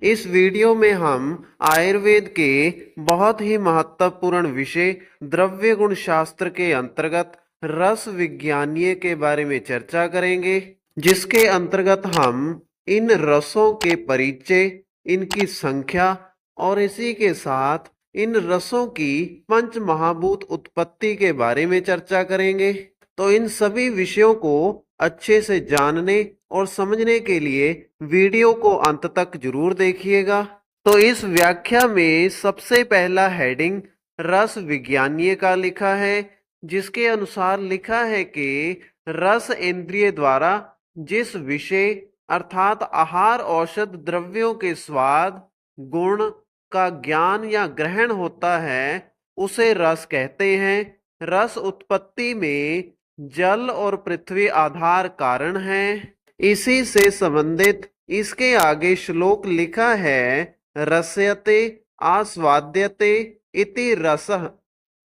इस वीडियो में हम आयुर्वेद के बहुत ही महत्वपूर्ण विषय द्रव्य गुण शास्त्र के अंतर्गत रस विज्ञानीय के बारे में चर्चा करेंगे, जिसके अंतर्गत हम इन रसों के परिचय, इनकी संख्या और इसी के साथ इन रसों की पंच महाभूत उत्पत्ति के बारे में चर्चा करेंगे। तो इन सभी विषयों को अच्छे से जानने और समझने के लिए वीडियो को अंत तक जरूर देखिएगा। तो इस व्याख्या में सबसे पहला हेडिंग रस विज्ञानीय का लिखा है, जिसके अनुसार लिखा है कि रस इंद्रिय द्वारा जिस विषय अर्थात आहार औषध द्रव्यों के स्वाद गुण का ज्ञान या ग्रहण होता है, उसे रस कहते हैं। रस उत्पत्ति में जल और पृथ्वी आधार कारण है। इसी से संबंधित इसके आगे श्लोक लिखा है, रस्यते आस्वाद्यते इति रसः।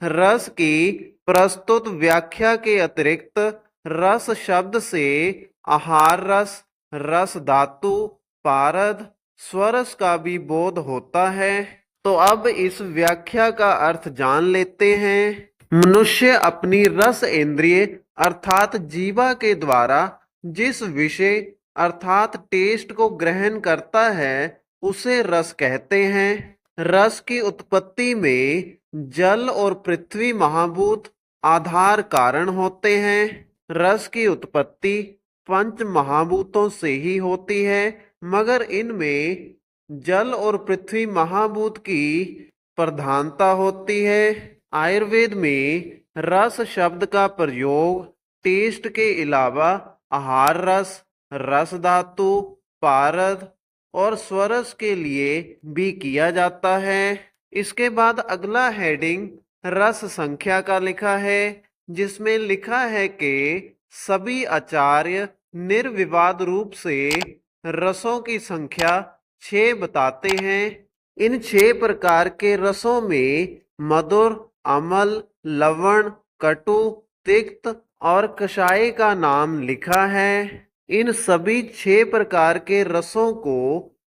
रस की प्रस्तुत व्याख्या के अतिरिक्त रस शब्द से आहार रस, रस धातु, पारद, स्वरस का भी बोध होता है। तो अब इस व्याख्या का अर्थ जान लेते हैं। मनुष्य अपनी रस इंद्रिय अर्थात जीवा के द्वारा जिस विषय अर्थात टेस्ट को ग्रहण करता है, उसे रस कहते हैं। रस की उत्पत्ति में जल और पृथ्वी महाभूत आधार कारण होते हैं। रस की उत्पत्ति पंच महाभूतों से ही होती है, मगर इनमें जल और पृथ्वी महाभूत की प्रधानता होती है। आयुर्वेद में रस शब्द का प्रयोग टेस्ट के अलावा आहार रस, रस धातु, पारद और स्वरस के लिए भी किया जाता है। इसके बाद अगला हेडिंग रस संख्या का लिखा है, जिसमें लिखा है कि सभी आचार्य निर्विवाद रूप से रसों की संख्या 6 बताते हैं। इन 6 प्रकार के रसों में मधुर, अम्ल, लवण, कटु, तिक्त और कषाय का नाम लिखा है। इन सभी 6 प्रकार के रसों को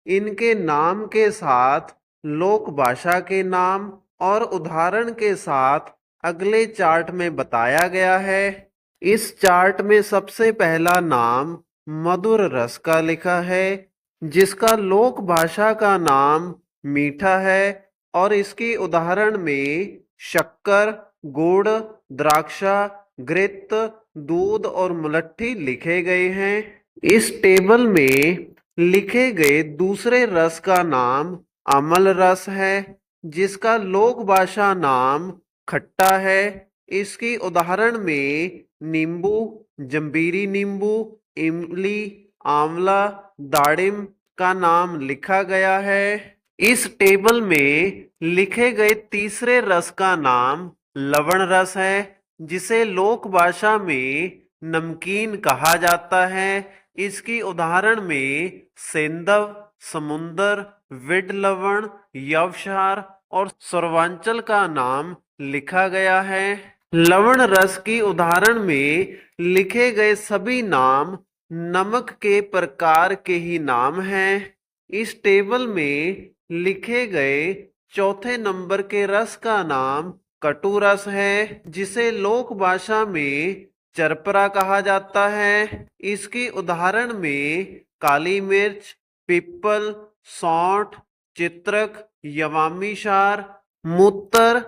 इनके नाम के साथ लोक भाषा के नाम और उदाहरण के साथ अगले चार्ट में बताया गया है। इस चार्ट में सबसे पहला नाम मधुर रस का लिखा है, जिसका लोक भाषा का नाम मीठा है और इसकी उदाहरण में शक्कर, गुड़, द्राक्षा, घृत, दूध और मुलट्ठी लिखे गए हैं। इस टेबल में लिखे गए दूसरे रस का नाम अम्ल रस है, जिसका लोक भाषा नाम खट्टा है। इसकी उदाहरण में नींबू, जंबीरी नींबू, इमली, आंवला, दाड़िम का नाम लिखा गया है। इस टेबल में लिखे गए तीसरे रस का नाम लवण रस है, जिसे लोक भाषा में नमकीन कहा जाता है। इसकी उदाहरण में सेंधव, समुंदर, विड लवण, यवशार और सर्वांचल का नाम लिखा गया है। लवण रस की उदाहरण में लिखे गए सभी नाम नमक के प्रकार के ही नाम हैं। इस टेबल में लिखे गए चौथे नंबर के रस का नाम कटु रस है, जिसे लोक भाषा में चरपरा कहा जाता है। इसकी उदाहरण में काली मिर्च, पिप्पल, सौंठ, चित्रक, यवामिशार, मूत्र,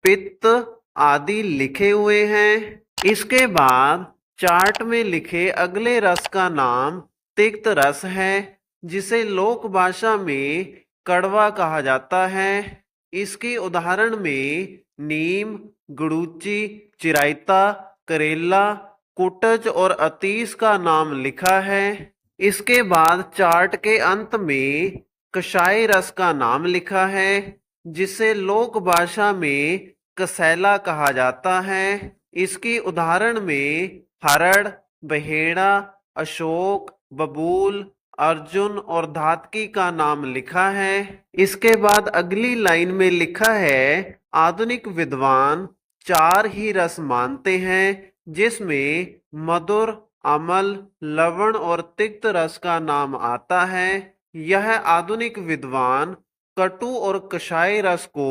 पित्त आदि लिखे हुए हैं। इसके बाद चार्ट में लिखे अगले रस का नाम तिक्त रस है, जिसे लोक भाषा में कड़वा कहा जाता है। इसकी उदाहरण में नीम, गुड़ूची, चिरायता, करेला, कुटज और अतीस का नाम लिखा है। इसके बाद चार्ट के अंत में कषाय रस का नाम लिखा है, जिसे लोक भाषा में कसैला कहा जाता है। इसकी उदाहरण में हरड़, बहेड़ा, अशोक, बबूल, अर्जुन और धातकी का नाम लिखा है। इसके बाद अगली लाइन में लिखा है, आधुनिक विद्वान 4 ही रस मानते हैं, जिसमें मधुर, अम्ल, लवण और तिक्त रस का नाम आता है। यह आधुनिक विद्वान कटु और कषाय रस को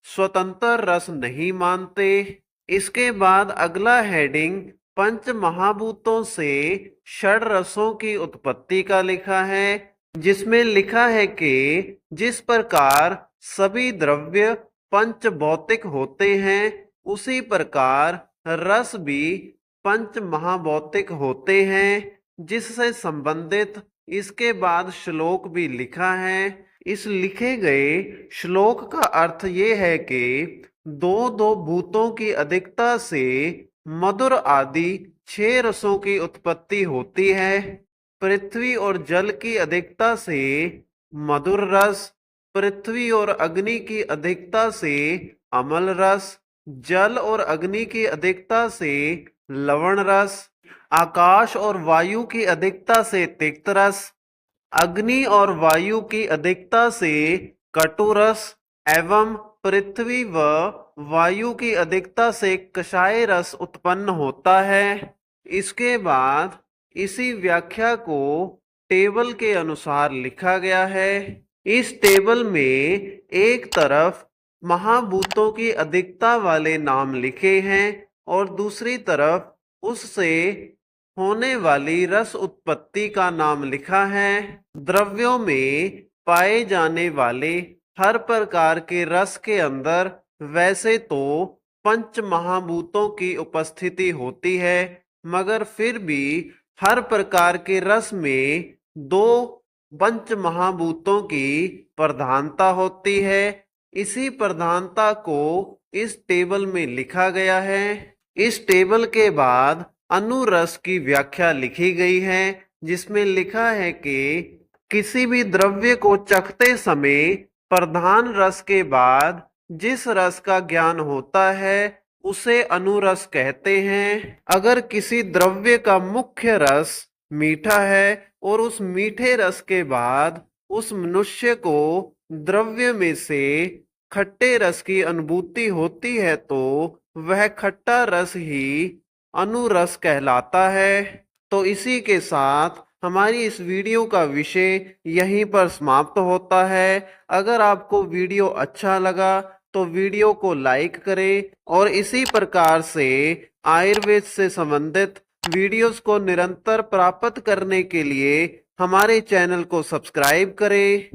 स्वतंत्र रस नहीं मानते। इसके बाद अगला हेडिंग पंच महाभूतों से षड रसों की उत्पत्ति का लिखा है, जिसमें लिखा है कि जिस प्रकार सभी द्रव्य पंच भौतिक होते हैं, उसी प्रकार रस भी पंच महाभौतिक होते हैं, जिससे संबंधित इसके बाद श्लोक भी लिखा है। इस लिखे गए श्लोक का अर्थ ये है कि दो दो भूतों की अधिकता से मधुर आदि 6 रसों की उत्पत्ति होती है। पृथ्वी और जल की अधिकता से मधुर रस, पृथ्वी और अग्नि की अधिकता से अम्ल रस, जल और अग्नि की अधिकता से लवण रस, आकाश और वायु की अधिकता से तिक्त रस, अग्नि और वायु की अधिकता से कटु रस एवं पृथ्वी व वायु की अधिकता से कषाय रस उत्पन्न होता है। इसके बाद इसी व्याख्या को टेबल के अनुसार लिखा गया है। इस टेबल में एक तरफ महाभूतों की अधिकता वाले नाम लिखे हैं और दूसरी तरफ उससे होने वाली रस उत्पत्ति का नाम लिखा है। द्रव्यों में पाए जाने वाले हर प्रकार के रस के अंदर वैसे तो पंच महाभूतों की उपस्थिति होती है, मगर फिर भी हर प्रकार के रस में दो पंच महाभूतों की प्रधानता होती है। इसी प्रधानता को इस टेबल में लिखा गया है। इस टेबल के बाद अनुरस की व्याख्या लिखी गई है, जिसमें लिखा है कि किसी भी द्रव्य को चखते समय प्रधान रस के बाद जिस रस का ज्ञान होता है उसे अनुरस कहते हैं। अगर किसी द्रव्य का मुख्य रस मीठा है और उस मीठे रस के बाद उस मनुष्य को द्रव्य में से खट्टे रस की अनुभूति होती है, तो वह खट्टा रस ही अनुरस कहलाता है। तो इसी के साथ हमारी इस वीडियो का विषय यहीं पर समाप्त होता है। अगर आपको वीडियो अच्छा लगा तो वीडियो को लाइक करें और इसी प्रकार से आयुर्वेद से संबंधित वीडियोस को निरंतर प्राप्त करने के लिए हमारे चैनल को सब्सक्राइब करें।